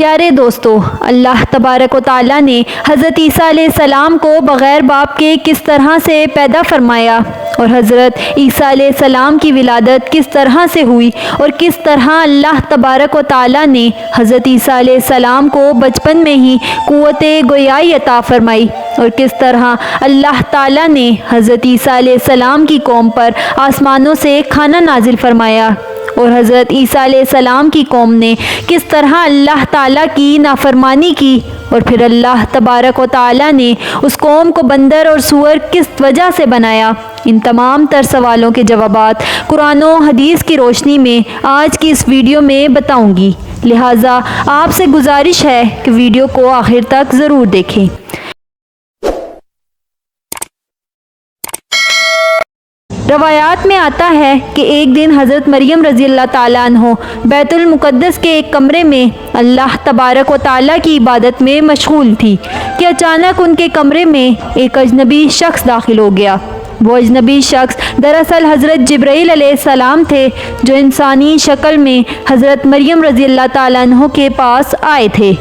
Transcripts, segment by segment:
پیارے دوستو، اللہ تبارک و تعالیٰ نے حضرت عیسیٰ علیہ السلام کو بغیر باپ کے کس طرح سے پیدا فرمایا اور حضرت عیسیٰ علیہ السلام کی ولادت کس طرح سے ہوئی اور کس طرح اللہ تبارک و تعالیٰ نے حضرت عیسیٰ علیہ السلام کو بچپن میں ہی قوت گویائی عطا فرمائی اور کس طرح اللہ تعالیٰ نے حضرت عیسیٰ علیہ السلام کی قوم پر آسمانوں سے کھانا نازل فرمایا اور حضرت عیسیٰ علیہ السلام کی قوم نے کس طرح اللہ تعالیٰ کی نافرمانی کی اور پھر اللہ تبارک و تعالیٰ نے اس قوم کو بندر اور سور کس وجہ سے بنایا، ان تمام تر سوالوں کے جوابات قرآن و حدیث کی روشنی میں آج کی اس ویڈیو میں بتاؤں گی، لہٰذا آپ سے گزارش ہے کہ ویڈیو کو آخر تک ضرور دیکھیں۔ روایات میں آتا ہے کہ ایک دن حضرت مریم رضی اللہ تعالیٰ عنہ بیت المقدس کے ایک کمرے میں اللہ تبارک و تعالیٰ کی عبادت میں مشغول تھی کہ اچانک ان کے کمرے میں ایک اجنبی شخص داخل ہو گیا۔ وہ اجنبی شخص دراصل حضرت جبرائیل علیہ السلام تھے جو انسانی شکل میں حضرت مریم رضی اللہ تعالیٰ عنہ کے پاس آئے تھے۔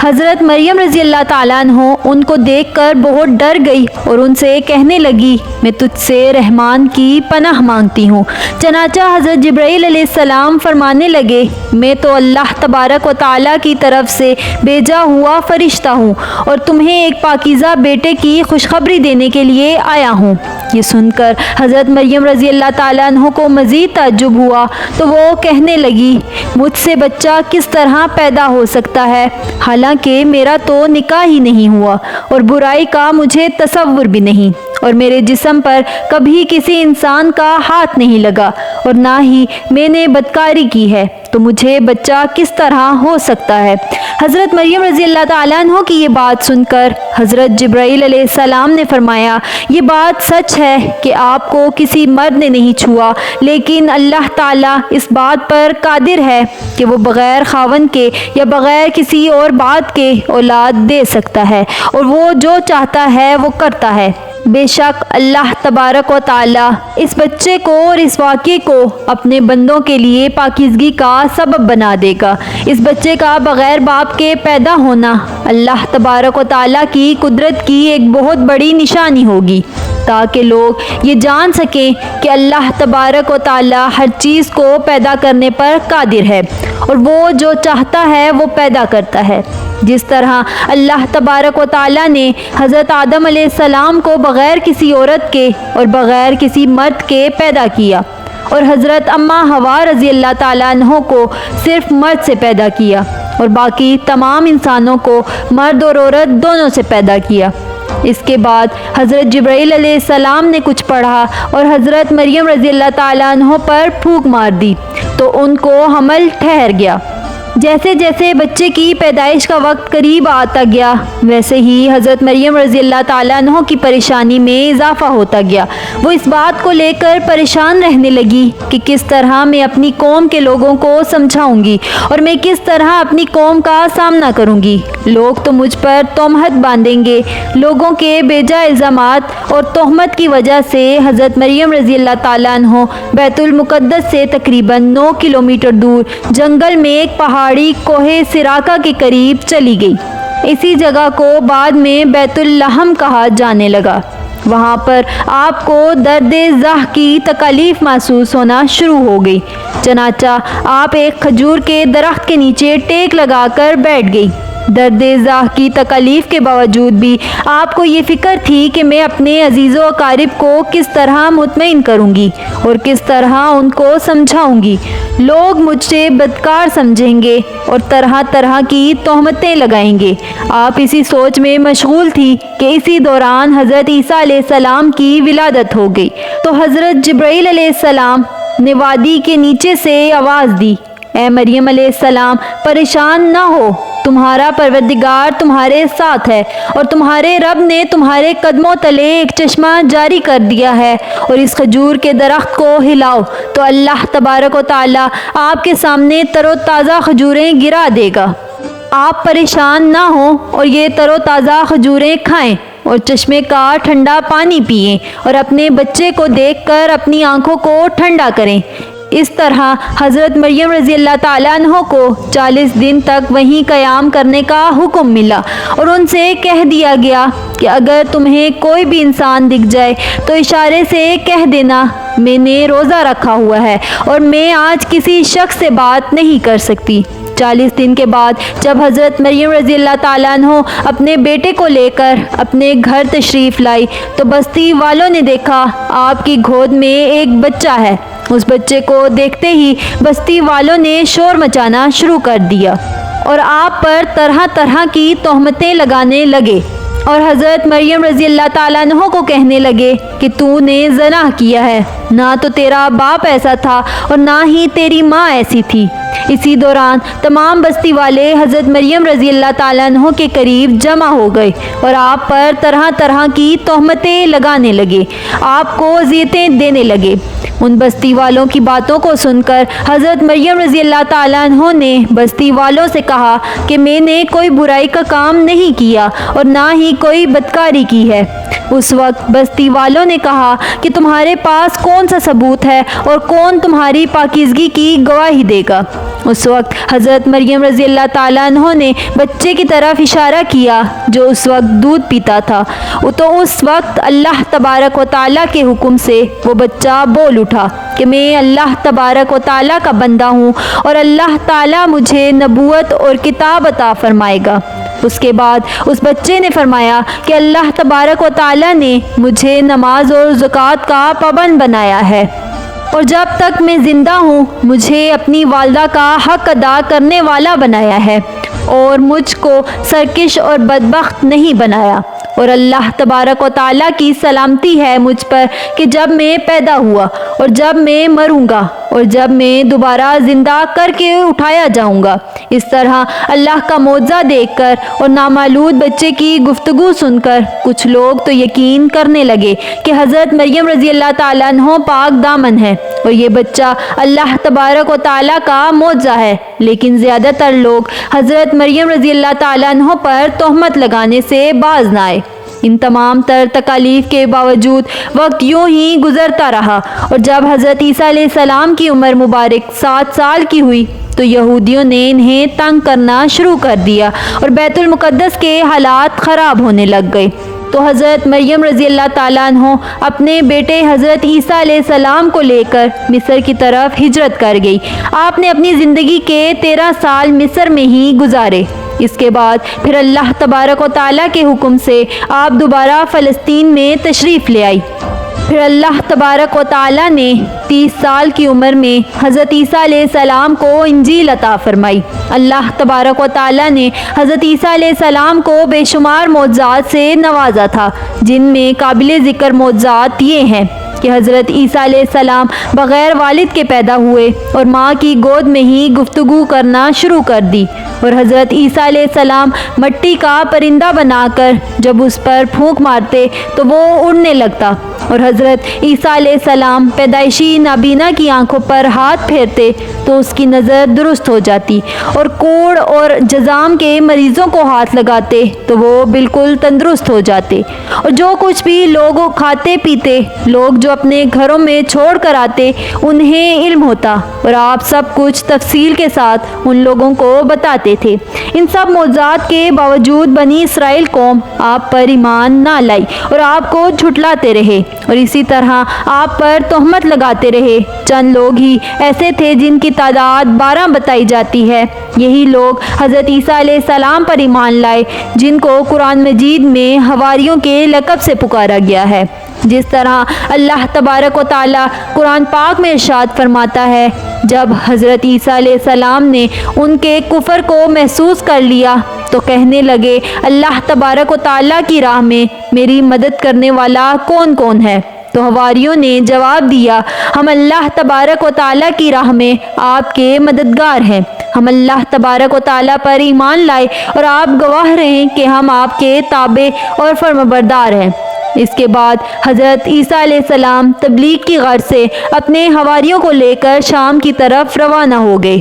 حضرت مریم رضی اللہ تعالیٰ عنہ ان کو دیکھ کر بہت ڈر گئی اور ان سے کہنے لگی، میں تجھ سے رحمان کی پناہ مانگتی ہوں۔ چنانچہ حضرت جبرائیل علیہ السلام فرمانے لگے، میں تو اللہ تبارک و تعالیٰ کی طرف سے بھیجا ہوا فرشتہ ہوں اور تمہیں ایک پاکیزہ بیٹے کی خوشخبری دینے کے لیے آیا ہوں۔ یہ سن کر حضرت مریم رضی اللہ تعالیٰ عنہ کو مزید تعجب ہوا تو وہ کہنے لگی، مجھ سے بچہ کس طرح پیدا ہو سکتا ہے، حالانکہ میرا تو نکاح ہی نہیں ہوا اور برائی کا مجھے تصور بھی نہیں اور میرے جسم پر کبھی کسی انسان کا ہاتھ نہیں لگا اور نہ ہی میں نے بدکاری کی ہے، تو مجھے بچہ کس طرح ہو سکتا ہے۔ حضرت مریم رضی اللہ تعالیٰ عنہ کی یہ بات سن کر حضرت جبرائیل علیہ السلام نے فرمایا، یہ بات سچ ہے کہ آپ کو کسی مرد نے نہیں چھوا، لیکن اللہ تعالیٰ اس بات پر قادر ہے کہ وہ بغیر خاوند کے یا بغیر کسی اور بات کے اولاد دے سکتا ہے اور وہ جو چاہتا ہے وہ کرتا ہے۔ بے شک اللہ تبارک و تعالیٰ اس بچے کو اور اس واقعے کو اپنے بندوں کے لیے پاکیزگی کا سبب بنا دے گا۔ اس بچے کا بغیر باپ کے پیدا ہونا اللہ تبارک و تعالیٰ کی قدرت کی ایک بہت بڑی نشانی ہوگی، تاکہ لوگ یہ جان سکیں کہ اللہ تبارک و تعالیٰ ہر چیز کو پیدا کرنے پر قادر ہے اور وہ جو چاہتا ہے وہ پیدا کرتا ہے۔ جس طرح اللہ تبارک و تعالیٰ نے حضرت آدم علیہ السلام کو بغیر کسی عورت کے اور بغیر کسی مرد کے پیدا کیا اور حضرت اماں حوا رضی اللہ تعالیٰ عنہ کو صرف مرد سے پیدا کیا اور باقی تمام انسانوں کو مرد اور عورت دونوں سے پیدا کیا۔ اس کے بعد حضرت جبرائیل علیہ السلام نے کچھ پڑھا اور حضرت مریم رضی اللہ تعالیٰ عنہ پر پھونک مار دی تو ان کو حمل ٹھہر گیا۔ جیسے جیسے بچے کی پیدائش کا وقت قریب آتا گیا ویسے ہی حضرت مریم رضی اللہ تعالیٰ عنہ کی پریشانی میں اضافہ ہوتا گیا۔ وہ اس بات کو لے کر پریشان رہنے لگی کہ کس طرح میں اپنی قوم کے لوگوں کو سمجھاؤں گی اور میں کس طرح اپنی قوم کا سامنا کروں گی۔ لوگ تو مجھ پر تہمت باندھیں گے۔ لوگوں کے بیجا الزامات اور تہمت کی وجہ سے حضرت مریم رضی اللہ تعالیٰ عنہ بیت المقدس سے تقریباً 9 کلومیٹر دور جنگل میں ایک پہاڑی کوہ سراقہ کے قریب چلی گئی۔ اسی جگہ کو بعد میں بیت اللحم کہا جانے لگا۔ وہاں پر آپ کو درد زہ کی تکلیف محسوس ہونا شروع ہو گئی، چنانچہ آپ ایک کھجور کے درخت کے نیچے ٹیک لگا کر بیٹھ گئی۔ درد زہ کی تکلیف کے باوجود بھی آپ کو یہ فکر تھی کہ میں اپنے عزیز و اقارب کو کس طرح مطمئن کروں گی اور کس طرح ان کو سمجھاؤں گی۔ لوگ مجھ سے بدکار سمجھیں گے اور طرح طرح کی تہمتیں لگائیں گے۔ آپ اسی سوچ میں مشغول تھی کہ اسی دوران حضرت عیسیٰ علیہ السلام کی ولادت ہو گئی تو حضرت جبرائیل علیہ السلام نے وادی کے نیچے سے آواز دی، اے مریم علیہ السلام، پریشان نہ ہو، تمہارا پروردگار تمہارے ساتھ ہے اور تمہارے رب نے تمہارے قدموں تلے ایک چشمہ جاری کر دیا ہے اور اس کھجور کے درخت کو ہلاؤ تو اللہ تبارک و تعالیٰ آپ کے سامنے تر و تازہ کھجوریں گرا دے گا۔ آپ پریشان نہ ہوں اور یہ تر و تازہ کھجوریں کھائیں اور چشمے کا ٹھنڈا پانی پئیں اور اپنے بچے کو دیکھ کر اپنی آنکھوں کو ٹھنڈا کریں۔ اس طرح حضرت مریم رضی اللہ تعالیٰ عنہ کو 40 دن تک وہیں قیام کرنے کا حکم ملا اور ان سے کہہ دیا گیا کہ اگر تمہیں کوئی بھی انسان دکھ جائے تو اشارے سے کہہ دینا میں نے روزہ رکھا ہوا ہے اور میں آج کسی شخص سے بات نہیں کر سکتی۔ 40 دن کے بعد جب حضرت مریم رضی اللہ تعالیٰ عنہ اپنے بیٹے کو لے کر اپنے گھر تشریف لائی تو بستی والوں نے دیکھا آپ کی گود میں ایک بچہ ہے۔ اس بچے کو دیکھتے ہی بستی والوں نے شور مچانا شروع کر دیا اور آپ پر طرح طرح کی تہمتیں لگانے لگے اور حضرت مریم رضی اللہ تعالیٰ عنہ کو کہنے لگے کہ تو نے زنا کیا ہے، نہ تو تیرا باپ ایسا تھا اور نہ ہی تیری ماں ایسی تھی۔ اسی دوران تمام بستی والے حضرت مریم رضی اللہ تعالیٰ عنہ کے قریب جمع ہو گئے اور آپ پر طرح طرح کی تہمتیں لگانے لگے، آپ کو اذیتیں دینے لگے۔ ان بستی والوں کی باتوں کو سن کر حضرت مریم رضی اللہ تعالیٰ عنہ نے بستی والوں سے کہا کہ میں نے کوئی برائی کا کام نہیں کیا اور نہ ہی کوئی بدکاری کی ہے۔ اس وقت بستی والوں نے کہا کہ تمہارے پاس کون سا ثبوت ہے اور کون تمہاری پاکیزگی کی گواہی دے گا؟ اس وقت حضرت مریم رضی اللہ تعالیٰ عنہ نے بچے کی طرف اشارہ کیا جو اس وقت دودھ پیتا تھا، تو اس وقت اللہ تبارک و تعالیٰ کے حکم سے وہ بچہ بول اٹھا کہ میں اللہ تبارک و تعالیٰ کا بندہ ہوں اور اللہ تعالیٰ مجھے نبوت اور کتاب عطا فرمائے گا۔ اس کے بعد اس بچے نے فرمایا کہ اللہ تبارک و تعالیٰ نے مجھے نماز اور زکوٰۃ کا پابند بنایا ہے اور جب تک میں زندہ ہوں مجھے اپنی والدہ کا حق ادا کرنے والا بنایا ہے اور مجھ کو سرکش اور بدبخت نہیں بنایا، اور اللہ تبارک و تعالیٰ کی سلامتی ہے مجھ پر کہ جب میں پیدا ہوا اور جب میں مروں گا اور جب میں دوبارہ زندہ کر کے اٹھایا جاؤں گا۔ اس طرح اللہ کا معجزہ دیکھ کر اور نامولود بچے کی گفتگو سن کر کچھ لوگ تو یقین کرنے لگے کہ حضرت مریم رضی اللہ تعالیٰ عنہ پاک دامن ہے اور یہ بچہ اللہ تبارک و تعالیٰ کا معجزہ ہے، لیکن زیادہ تر لوگ حضرت مریم رضی اللہ تعالیٰ عنہ پر تہمت لگانے سے باز نہ آئے۔ ان تمام تر تکالیف کے باوجود وقت یوں ہی گزرتا رہا اور جب حضرت عیسیٰ علیہ السلام کی عمر مبارک 7 سال کی ہوئی تو یہودیوں نے انہیں تنگ کرنا شروع کر دیا اور بیت المقدس کے حالات خراب ہونے لگ گئے۔ تو حضرت مریم رضی اللہ تعالیٰ عنہ اپنے بیٹے حضرت عیسیٰ علیہ السلام کو لے کر مصر کی طرف ہجرت کر گئی۔ آپ نے اپنی زندگی کے 13 سال مصر میں ہی گزارے۔ اس کے بعد پھر اللہ تبارک و تعالیٰ کے حکم سے آپ دوبارہ فلسطین میں تشریف لے آئی۔ پھر اللہ تبارک و تعالیٰ نے 30 سال کی عمر میں حضرت عیسیٰ علیہ السلام کو انجیل عطا فرمائی۔ اللہ تبارک و تعالیٰ نے حضرت عیسیٰ علیہ السلام کو بے شمار معجزات سے نوازا تھا، جن میں قابل ذکر معجزات یہ ہیں کہ حضرت عیسیٰ علیہ السلام بغیر والد کے پیدا ہوئے اور ماں کی گود میں ہی گفتگو کرنا شروع کر دی، اور حضرت عیسیٰ علیہ السلام مٹی کا پرندہ بنا کر جب اس پر پھونک مارتے تو وہ اڑنے لگتا، اور حضرت عیسیٰ علیہ السلام پیدائشی نابینا کی آنکھوں پر ہاتھ پھیرتے تو اس کی نظر درست ہو جاتی، اور کوڑ اور جزام کے مریضوں کو ہاتھ لگاتے تو وہ بالکل تندرست ہو جاتے، اور جو کچھ بھی لوگ کھاتے پیتے لوگ جو اپنے گھروں میں چھوڑ کر آتے انہیں علم ہوتا، اور آپ سب کچھ تفصیل کے ساتھ ان لوگوں کو بتاتے تھے۔ ان سب معجزات کے باوجود بنی اسرائیل قوم آپ پر ایمان نہ لائی اور آپ کو جھٹلاتے رہے اور اسی طرح آپ پر تہمت لگاتے رہے۔ چند لوگ ہی ایسے تھے جن کی تعداد 12 بتائی جاتی ہے، یہی لوگ حضرت عیسیٰ علیہ السلام پر ایمان لائے جن کو قرآن مجید میں حواریوں کے لقب سے پکارا گیا ہے۔ جس طرح اللہ تبارک و تعالیٰ قرآن پاک میں ارشاد فرماتا ہے، جب حضرت عیسیٰ علیہ السلام نے ان کے کفر کو محسوس کر لیا تو کہنے لگے اللہ تبارک و تعالیٰ کی راہ میں میری مدد کرنے والا کون کون ہے؟ تو حواریوں نے جواب دیا، ہم اللہ تبارک و تعالیٰ کی راہ میں آپ کے مددگار ہیں۔ ہم اللہ تبارک و تعالیٰ پر ایمان لائے اور آپ گواہ رہیں کہ ہم آپ کے تابع اور فرمانبردار ہیں۔ اس کے بعد حضرت عیسیٰ علیہ السلام تبلیغ کی غرض سے اپنے حواریوں کو لے کر شام کی طرف روانہ ہو گئے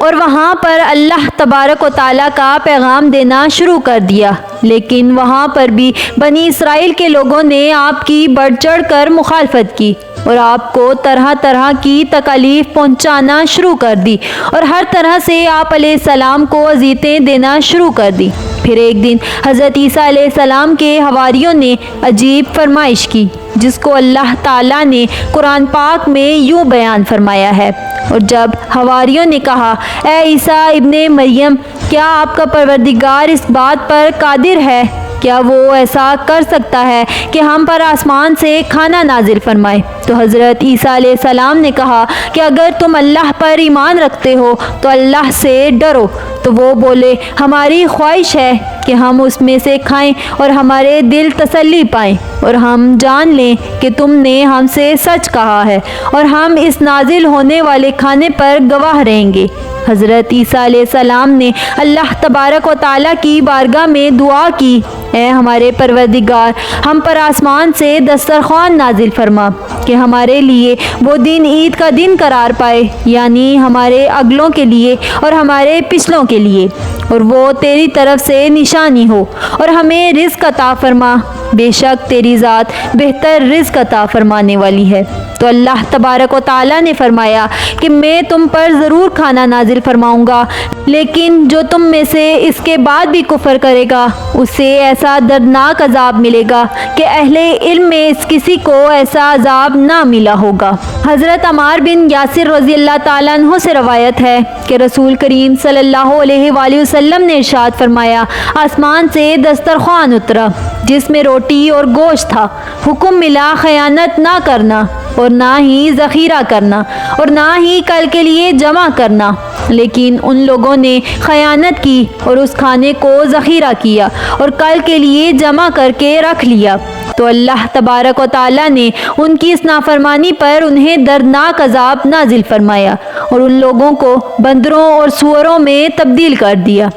اور وہاں پر اللہ تبارک و تعالیٰ کا پیغام دینا شروع کر دیا، لیکن وہاں پر بھی بنی اسرائیل کے لوگوں نے آپ کی بڑھ چڑھ کر مخالفت کی۔ اور آپ کو طرح طرح کی تکالیف پہنچانا شروع کر دی اور ہر طرح سے آپ علیہ السلام کو اذیتیں دینا شروع کر دی۔ پھر ایک دن حضرت عیسیٰ علیہ السلام کے حواریوں نے عجیب فرمائش کی، جس کو اللہ تعالیٰ نے قرآن پاک میں یوں بیان فرمایا ہے۔ اور جب حواریوں نے کہا، اے عیسیٰ ابن مریم، کیا آپ کا پروردگار اس بات پر قادر ہے؟ کیا وہ ایسا کر سکتا ہے کہ ہم پر آسمان سے کھانا نازل فرمائے؟ تو حضرت عیسیٰ علیہ السلام نے کہا کہ اگر تم اللہ پر ایمان رکھتے ہو تو اللہ سے ڈرو۔ تو وہ بولے، ہماری خواہش ہے کہ ہم اس میں سے کھائیں اور ہمارے دل تسلی پائیں اور ہم جان لیں کہ تم نے ہم سے سچ کہا ہے اور ہم اس نازل ہونے والے کھانے پر گواہ رہیں گے۔ حضرت عیسیٰ علیہ السلام نے اللہ تبارک و تعالیٰ کی بارگاہ میں دعا کی، اے ہمارے پروردگار، ہم پر آسمان سے دسترخوان نازل فرما کہ ہمارے لیے وہ دن عید کا دن قرار پائے، یعنی ہمارے اگلوں کے لیے اور ہمارے پچھلوں کے لیے، اور وہ تیری طرف سے نشانی ہو، اور ہمیں رزق عطا فرما، بے شک تیری ذات بہتر رزق عطا فرمانے والی ہے۔ تو اللہ تبارک و تعالیٰ نے فرمایا کہ میں تم پر ضرور کھانا نازل فرماؤں گا، لیکن جو تم میں سے اس کے بعد بھی کفر کرے گا اسے ایسا دردناک عذاب ملے گا کہ اہل علم میں اس کسی کو ایسا عذاب نہ ملا ہوگا۔ حضرت عمار بن یاسر رضی اللہ تعالیٰ عنہ سے روایت ہے کہ رسول کریم صلی اللہ علیہ وآلہ وسلم نے ارشاد فرمایا، آسمان سے دسترخوان اترا جس میں روٹی اور گوشت تھا، حکم ملا خیانت نہ کرنا اور نہ ہی ذخیرہ کرنا اور نہ ہی کل کے لیے جمع کرنا، لیکن ان لوگوں نے خیانت کی اور اس کھانے کو ذخیرہ کیا اور کل کے لیے جمع کر کے رکھ لیا، تو اللہ تبارک و تعالیٰ نے ان کی اس نافرمانی پر انہیں دردناک عذاب نازل فرمایا اور ان لوگوں کو بندروں اور سوروں میں تبدیل کر دیا۔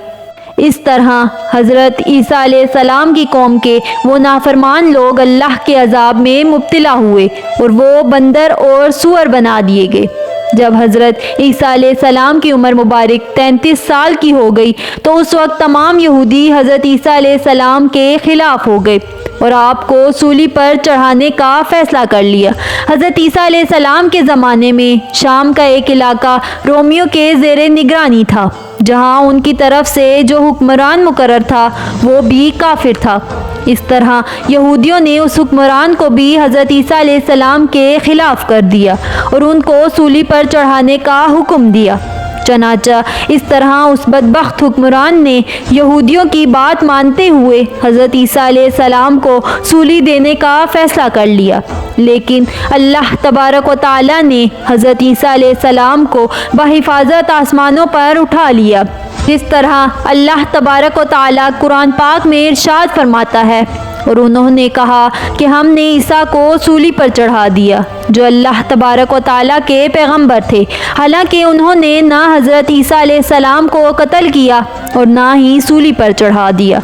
اس طرح حضرت عیسیٰ علیہ السلام کی قوم کے وہ نافرمان لوگ اللہ کے عذاب میں مبتلا ہوئے اور وہ بندر اور سور بنا دیے گئے۔ جب حضرت عیسیٰ علیہ السلام کی عمر مبارک 33 سال کی ہو گئی تو اس وقت تمام یہودی حضرت عیسیٰ علیہ السلام کے خلاف ہو گئے اور آپ کو سولی پر چڑھانے کا فیصلہ کر لیا۔ حضرت عیسیٰ علیہ السلام کے زمانے میں شام کا ایک علاقہ رومیوں کے زیر نگرانی تھا، جہاں ان کی طرف سے جو حکمران مقرر تھا وہ بھی کافر تھا۔ اس طرح یہودیوں نے اس حکمران کو بھی حضرت عیسیٰ علیہ السلام کے خلاف کر دیا اور ان کو سولی پر چڑھانے کا حکم دیا۔ چنانچہ اس طرح اس بدبخت حکمران نے یہودیوں کی بات مانتے ہوئے حضرت عیسیٰ علیہ السلام کو سولی دینے کا فیصلہ کر لیا، لیکن اللہ تبارک و تعالیٰ نے حضرت عیسیٰ علیہ السلام کو بحفاظت آسمانوں پر اٹھا لیا۔ جس طرح اللہ تبارک و تعالیٰ قرآن پاک میں ارشاد فرماتا ہے، اور انہوں نے کہا کہ ہم نے عیسیٰ کو سولی پر چڑھا دیا جو اللہ تبارک و تعالیٰ کے پیغمبر تھے، حالانکہ انہوں نے نہ حضرت عیسیٰ علیہ السلام کو قتل کیا اور نہ ہی سولی پر چڑھا دیا،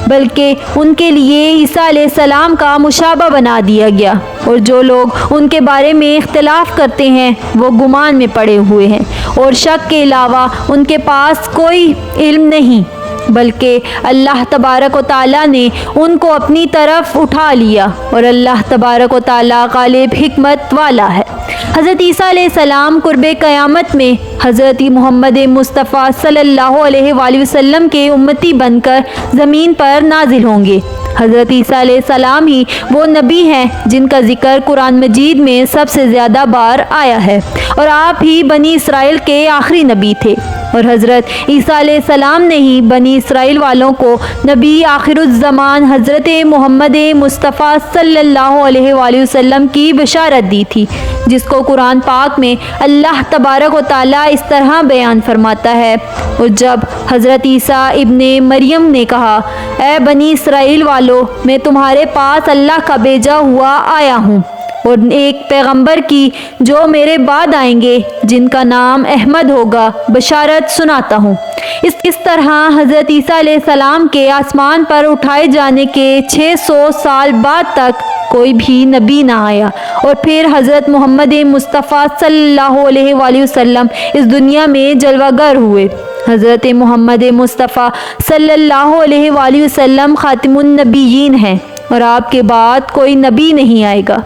بلکہ ان کے لیے عیسیٰ علیہ السلام کا مشابہ بنا دیا گیا، اور جو لوگ ان کے بارے میں اختلاف کرتے ہیں وہ گمان میں پڑے ہوئے ہیں اور شک کے علاوہ ان کے پاس کوئی علم نہیں، بلکہ اللہ تبارک و تعالیٰ نے ان کو اپنی طرف اٹھا لیا اور اللہ تبارک و تعالیٰ غالب حکمت والا ہے۔ حضرت عیسیٰ علیہ السلام قرب قیامت میں حضرت محمد مصطفیٰ صلی اللہ علیہ وآلہ وسلم کے امتی بن کر زمین پر نازل ہوں گے۔ حضرت عیسیٰ علیہ السلام ہی وہ نبی ہیں جن کا ذکر قرآن مجید میں سب سے زیادہ بار آیا ہے، اور آپ ہی بنی اسرائیل کے آخری نبی تھے، اور حضرت عیسیٰ علیہ السلام نے ہی بنی اسرائیل والوں کو نبی آخر الزمان حضرت محمد مصطفیٰ صلی اللہ علیہ وآلہ وسلم کی بشارت دی تھی، جس کو قرآن پاک میں اللہ تبارک و تعالیٰ اس طرح بیان فرماتا ہے، اور جب حضرت عیسیٰ ابن مریم نے کہا، اے بنی اسرائیل والو، میں تمہارے پاس اللہ کا بھیجا ہوا آیا ہوں اور ایک پیغمبر کی جو میرے بعد آئیں گے جن کا نام احمد ہوگا بشارت سناتا ہوں۔ اس طرح حضرت عیسیٰ علیہ السلام کے آسمان پر اٹھائے جانے کے 600 سال بعد تک کوئی بھی نبی نہ آیا، اور پھر حضرت محمد مصطفیٰ صلی اللہ علیہ وآلہ وسلم اس دنیا میں جلوہ گر ہوئے۔ حضرت محمد مصطفیٰ صلی اللہ علیہ وآلہ وسلم خاتم النبیین ہیں، اور آپ کے بعد کوئی نبی نہیں آئے گا۔